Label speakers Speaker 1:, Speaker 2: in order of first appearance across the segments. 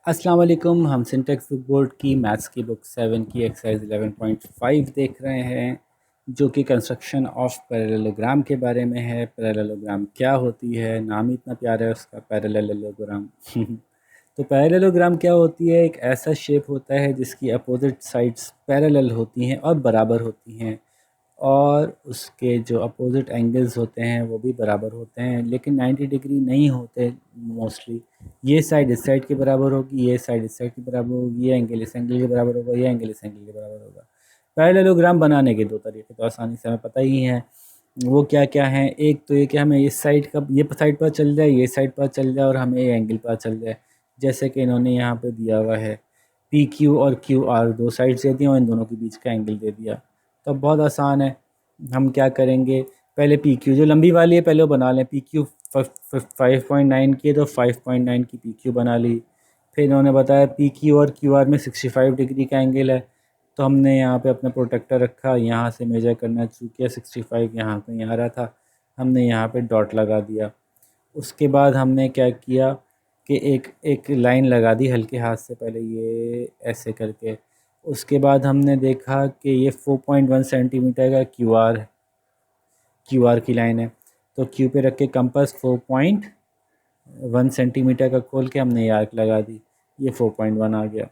Speaker 1: अस्सलाम वालेकुम। हम सिंटेक्स बुक बोर्ड की मैथ्स की बुक 7 की एक्सरसाइज 11.5 देख रहे हैं, जो कि कंस्ट्रक्शन ऑफ पैरेललोग्राम के बारे में है। पैरेललोग्राम क्या होती है, नाम ही इतना प्यारा है उसका, पैरेललोग्राम। तो पैरेललोग्राम क्या होती है? एक ऐसा शेप होता है जिसकी अपोजिट साइड्स पैरेलल होती हैं और बराबर होती हैं, और उसके जो अपोजिट एंगल्स होते हैं वो भी बराबर होते हैं, लेकिन 90 डिग्री नहीं होते मोस्टली। ये साइड इस साइड के बराबर होगी, ये साइड इस साइड के बराबर होगी, ये एंगल इस एंगल के बराबर होगा, ये एंगल इस एंगल के बराबर होगा। पैरेललोग्राम बनाने के दो तरीके तो आसानी से हमें पता ही हैं। वो क्या क्या हैं? एक तो ये कि हमें इस साइड का ये साइड पता चल जाए, ये साइड पता चल जाए, और हमें ये एंगल पता चल जाए। जैसे कि इन्होंने यहाँ पे दिया हुआ है पी क्यू और क्यू आर, दो साइड्स दे दिया और इन दोनों के बीच का एंगल दे दिया। तो अब बहुत आसान है। हम क्या करेंगे, पहले पी क्यू जो लंबी वाली है पहले वो बना लें। पी क्यू 5.9 की है तो 5.9 की पी क्यू बना ली। फिर इन्होंने बताया पी क्यू और क्यू आर में 65 डिग्री का एंगल है, तो हमने यहाँ पे अपना प्रोटेक्टर रखा, यहाँ से मेजर करना शुरू किया। 65 यहाँ कहीं आ रहा था, हमने यहाँ पे डॉट लगा दिया। उसके बाद हमने क्या किया कि एक एक लाइन लगा दी हल्के हाथ से, पहले ये ऐसे करके। उसके बाद हमने देखा कि ये 4.1 सेंटीमीटर का क्यू आर की लाइन है, तो क्यू पे रख के कंपास 4.1 सेंटीमीटर का खोल के हमने ये आर्क लगा दी, ये 4.1 आ गया।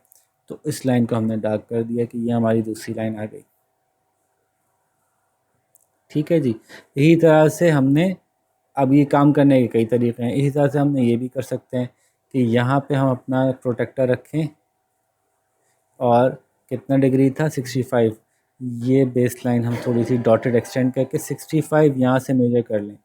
Speaker 1: तो इस लाइन को हमने डार्क कर दिया कि ये हमारी दूसरी लाइन आ गई। ठीक है जी। यही तरह से हमने, अब ये काम करने के कई तरीके हैं, इसी तरह से हमने ये भी कर सकते हैं कि यहाँ पे हम अपना प्रोटेक्टर रखें और कितना डिग्री था 65, ये बेस लाइन हम थोड़ी सी डॉटेड एक्सटेंड करके 65 यहाँ से मेजर कर लें।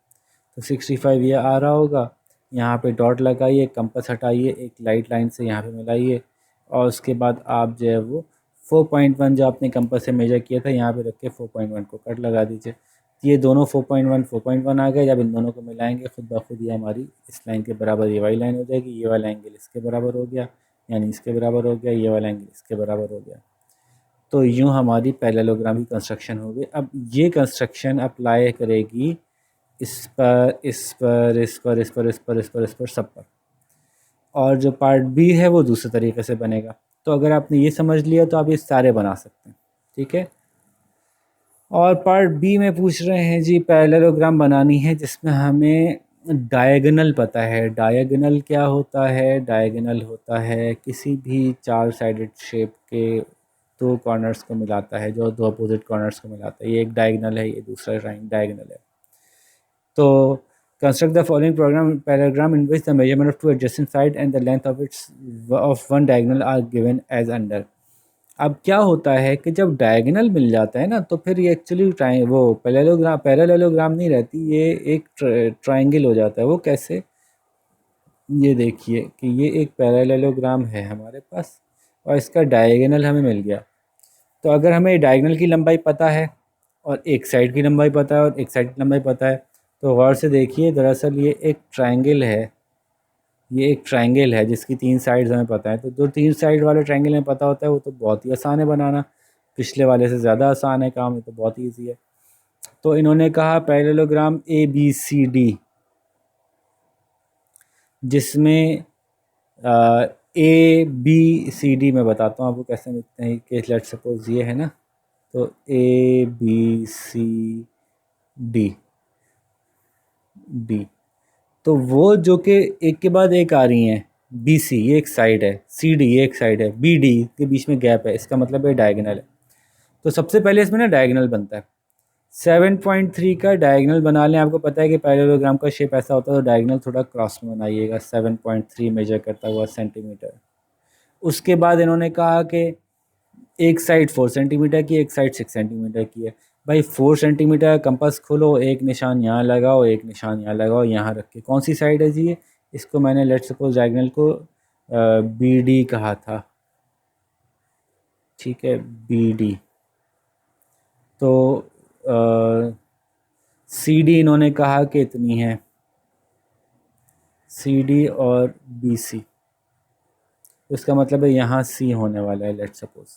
Speaker 1: तो 65 ये आ रहा होगा, यहाँ पे डॉट लगाइए, कंपास हटाइए, एक लाइट लाइन से यहाँ पे मिलाइए, और उसके बाद आप जो है वो 4.1 जो आपने कंपास से मेजर किया था यहाँ पे रख के 4.1 को कट लगा दीजिए। ये दोनों 4.1 आ गए। जब इन दोनों को मिलाएंगे खुद ब खुद ये हमारी इस लाइन के बराबर ये वाली लाइन हो जाएगी। ये वाला एंगल इसके बराबर हो गया, यानी इसके बराबर हो गया, ये वाला एंगल इसके बराबर हो गया। तो यूँ हमारी पैरेललोग्राम की कंस्ट्रक्शन हो गई। अब ये कंस्ट्रक्शन अप्लाई करेगी इस पर, इस पर, इस पर, इस पर, इस पर, इस पर, इस पर, सब पर। और जो पार्ट बी है वो दूसरे तरीके से बनेगा। तो अगर आपने ये समझ लिया तो आप ये सारे बना सकते हैं। ठीक है। और पार्ट बी में पूछ रहे हैं जी पैरेललोग्राम बनानी है जिसमें हमें डायगोनल पता है। डायगोनल क्या होता है? डायगोनल होता है किसी भी चार साइडेड शेप के दो कॉर्नर्स को मिलाता है, जो दो अपोजिट कॉर्नर्स को मिलाता है। ये एक डायगोनल है, ये दूसरा डायगोनल है। तो construct the following paragraph in which the measurement of two adjacent sides and the length of its of one diagonal are given as under। अब क्या होता है कि जब डायगोनल मिल जाता है ना, तो फिर ये एक्चुअली वो पैरेललोग्राम नहीं रहती, ये एक ट्रायंगल हो जाता है। वो कैसे? ये देखिए कि ये एक पैरेललोग्राम है हमारे पास और इसका डायगोनल हमें मिल गया। तो अगर हमें डायगोनल की लंबाई पता है और एक साइड की लंबाई पता है और एक साइड की लंबाई पता है, तो गौर से देखिए, दरअसल ये एक ट्रायंगल है। ये एक ट्रायंगल है जिसकी तीन साइड्स हमें पता है। तो जो तीन साइड वाले ट्रायंगल में पता होता है वो तो बहुत ही आसान है बनाना, पिछले वाले से ज़्यादा आसान है काम, ये तो बहुत ही ईजी है। तो इन्होंने कहा parallelogram A B C D, जिसमें ए बी सी डी मैं बताता हूँ आपको कैसे लिखते हैं। कि लेट्स सपोज ये है ना, तो A B C D D, तो वो जो कि एक के बाद एक आ रही हैं। बी सी ये एक साइड है, सी डी ये एक साइड है, बी डी के बीच में गैप है, इसका मतलब है डायगोनल है। तो सबसे पहले इसमें ना डायगोनल बनता है। 7.3 का डायगोनल बना लें। आपको पता है कि पैरेललोग्राम का शेप ऐसा होता है, तो डायगोनल थोड़ा क्रॉस में बनाइएगा। 7.3 मेजर करता हुआ सेंटीमीटर। उसके बाद इन्होंने कहा कि एक साइड 4 सेंटीमीटर की, एक साइड 6 सेंटीमीटर की है। भाई 4 सेंटीमीटर कंपास खोलो, एक निशान यहाँ लगाओ, एक निशान यहाँ लगाओ, यहाँ रख के कौन सी साइड है जी ये? इसको मैंने लेट्स सपोज डायगोनल को बी डी कहा था। ठीक है, बी डी। तो सी डी इन्होंने कहा कि इतनी है, सी डी और बी सी। तो इसका मतलब है यहाँ सी होने वाला है लेट्स सपोज।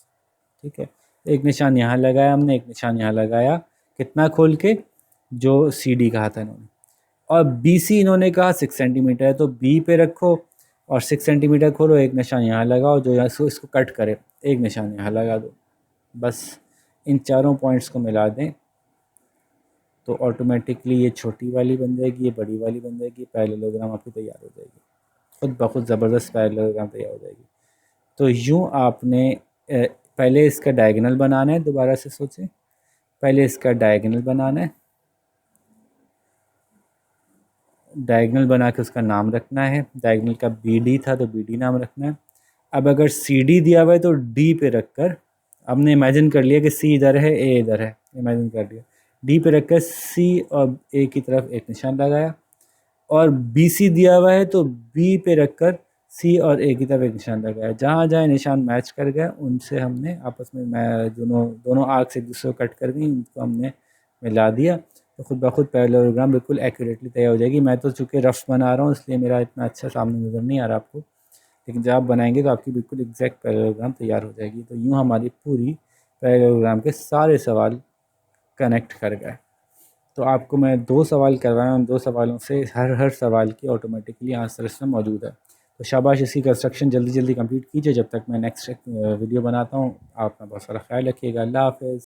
Speaker 1: ठीक है, एक निशान यहाँ लगाया हमने, एक निशान यहाँ लगाया, कितना खोल के? जो सी डी कहा था इन्होंने। और बी सी इन्होंने कहा 6 सेंटीमीटर है, तो बी पे रखो और 6 सेंटीमीटर खोलो, एक निशान यहाँ लगाओ, जो यहाँ से इसको कट करे एक निशान यहाँ लगा दो। बस इन चारों पॉइंट्स को मिला दें तो ऑटोमेटिकली ये छोटी वाली बन जाएगी, ये बड़ी वाली बन जाएगी, पैरेललोग्राम आपकी तैयार हो जाएगी। खुद ब खुद ज़बरदस्त पैरेललोग्राम तैयार हो जाएगी। तो यूँ आपने पहले इसका डायगोनल बनाना है, दोबारा से सोचें, पहले इसका डायगोनल बनाना है, डायगोनल बना के उसका नाम रखना है। डायगोनल का BD था तो BD नाम रखना है। अब अगर CD दिया हुआ है तो D पे रखकर हमने इमेजिन कर लिया कि C इधर है, A इधर है, इमेजिन कर लिया। D पे रखकर C और A की तरफ एक निशान लगाया, और BC दिया हुआ है तो B पे रखकर C और A की तरफ एक निशान लगाया। जहाँ जहाँ निशान मैच कर गए उनसे हमने आपस में दोनों आर्क से एक दूसरे को कट कर गई, उनको हमने मिला दिया, तो खुद ब खुद पैरेललोग्राम बिल्कुल एक्यूरेटली तैयार हो जाएगी। मैं तो चूँकि रफ बना रहा हूँ इसलिए मेरा इतना अच्छा सामने नज़र नहीं आ रहा आपको, लेकिन जब आप बनाएंगे तो आपकी बिल्कुल एग्जैक्ट पैरेललोग्राम तैयार हो जाएगी। तो यूँ हमारी पूरी पैरेललोग्राम के सारे सवाल कनेक्ट कर गए। तो आपको मैं 2 सवाल करवाया, उन 2 सवालों से हर सवाल की ऑटोमेटिकली आंसर इसमें मौजूद है। तो शाबाश, इसकी कंस्ट्रक्शन जल्दी जल्दी कंप्लीट कीजिए। जब तक मैं नेक्स्ट वीडियो बनाता हूँ, आप अपना बहुत सारा ख्याल रखिएगा। अल्लाह हाफ़िज़।